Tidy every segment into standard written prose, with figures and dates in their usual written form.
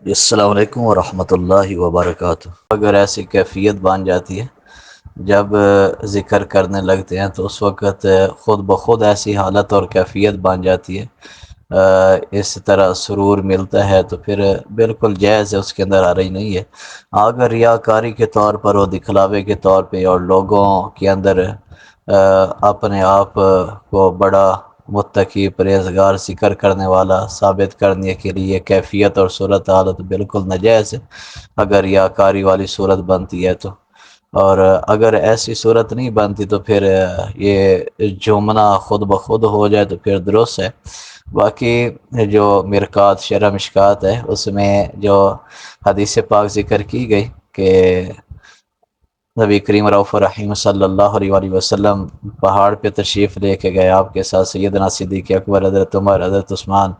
السلام علیکم ورحمۃ اللہ وبرکاتہ۔ اگر ایسی کیفیت بن جاتی ہے جب ذکر کرنے لگتے ہیں تو اس وقت خود بخود ایسی حالت اور کیفیت بن جاتی ہے، اس طرح سرور ملتا ہے تو پھر بالکل جائز ہے، اس کے اندر حرج نہیں ہے۔ اگر ریاکاری کے طور پر اور دکھلاوے کے طور پہ اور لوگوں کے اندر اپنے آپ کو بڑا متقی پرہیزگار ذکر کرنے والا ثابت کرنے کے لیے کیفیت اور صورت حالت بالکل ناجائز ہے اگر ریاکاری والی صورت بنتی ہے تو۔ اور اگر ایسی صورت نہیں بنتی تو پھر یہ جمنا خود بخود ہو جائے تو پھر درست ہے۔ باقی جو مرکات شرح مشکات ہے اس میں جو حدیث پاک ذکر کی گئی کہ نبی کریم رؤوف رحیم صلی اللہ علیہ وآلہ وسلم پہاڑ پہ تشریف لے کے گئے، آپ کے ساتھ سیدنا صدیق اکبر، حضرت عمر، حضرت عثمان،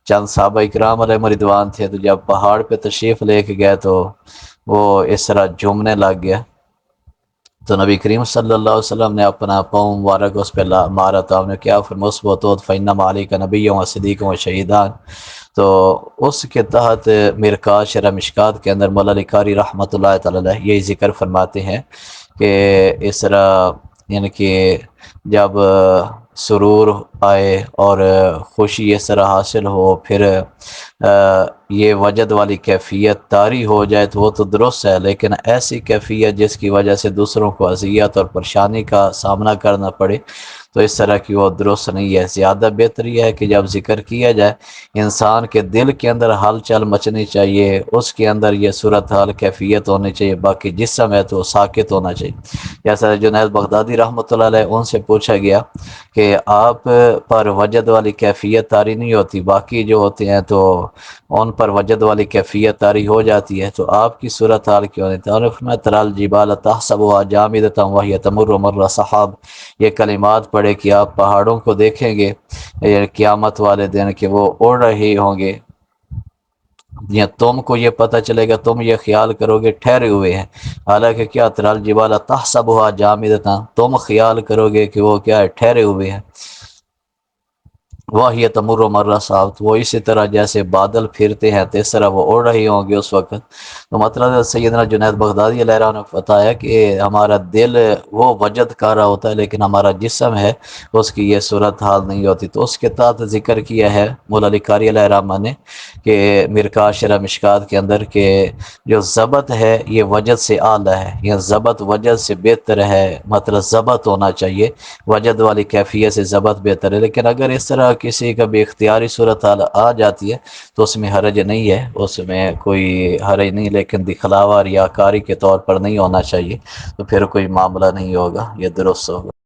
چند صحابہ اکرام علیہ رضوان تھے۔ تو جب پہاڑ پہ تشریف لے کے گئے تو وہ اس طرح جھومنے لگ گیا، تو نبی کریم صلی اللہ علیہ وسلم نے اپنا پاؤں مبارک اس پہ مارا، تو آپ نے کیا فرمایا اثبتوا فإنما علیک نبی و صدیق و شہیدان۔ تو اس کے تحت مرکات شرح مشکات کے اندر مولا علی قاری رحمۃ اللہ تعالی علیہ یہی ذکر فرماتے ہیں کہ اس طرح یعنی کہ جب سرور آئے اور خوشی اس طرح حاصل ہو، پھر یہ وجد والی کیفیت طاری ہو جائے تو وہ تو درست ہے، لیکن ایسی کیفیت جس کی وجہ سے دوسروں کو اذیت اور پریشانی کا سامنا کرنا پڑے تو اس طرح کی وہ درست نہیں ہے۔ زیادہ بہتر یہ ہے کہ جب ذکر کیا جائے انسان کے دل کے اندر ہلچل مچنی چاہیے، اس کے اندر یہ صورتحال کیفیت ہونی چاہیے، باقی جسم ہے تو ساکت ہونا چاہیے۔ جیسا جنید بغدادی رحمۃ اللہ علیہ ان سے پوچھا گیا کہ آپ پر وجد والی کیفیت طاری نہیں ہوتی، باقی جو ہوتے ہیں تو ان پر وجد والی کیفیت طاری ہو جاتی ہے، تو آپ کی صورتحال کیوں نہیں؟ تعارف میں ترى الجبال تحسبها جامدة وهي تمر مر السحاب، یہ کلمات پڑھے کہ آپ پہاڑوں کو دیکھیں گے قیامت والے دن کہ وہ اڑ رہے ہوں گے، یا تم کو یہ پتہ چلے گا، تم یہ خیال کرو گے ٹھہرے ہوئے ہیں، حالانکہ کیا ترى الجبال تحسبها جامدة، تم خیال کرو گے کہ وہ کیا ہے ٹھہرے ہوئے ہیں، وَهِيَ تَمُرُّ مَرَّ السَّحَابِ، وہ اسی طرح جیسے بادل پھرتے ہیں تو اس طرح وہ اڑ رہی ہوں گے اس وقت۔ تو مطلب سیدنا جنید بغدادی علیہ السلام نے بتایا کہ ہمارا دل وہ وجد کر رہا ہوتا ہے لیکن ہمارا جسم ہے اس کی یہ صورت حال نہیں ہوتی۔ تو اس کے تحت ذکر کیا ہے مولا علی قاری علیہ الرحمہ نے کہ مرکات شرح مشکات کے اندر کہ جو ضبط ہے یہ وجد سے اعلیٰ ہے، یہ ضبط وجد سے بہتر ہے، مطلب ضبط ہونا چاہیے، وجد والی کیفیت سے ضبط بہتر ہے۔ لیکن اگر اس طرح کسی کا بھی اختیاری صورت آ جاتی ہے تو اس میں حرج نہیں ہے، اس میں کوئی حرج نہیں، لیکن دکھلاوا ریاکاری کے طور پر نہیں ہونا چاہیے، تو پھر کوئی معاملہ نہیں ہوگا، یہ درست ہوگا۔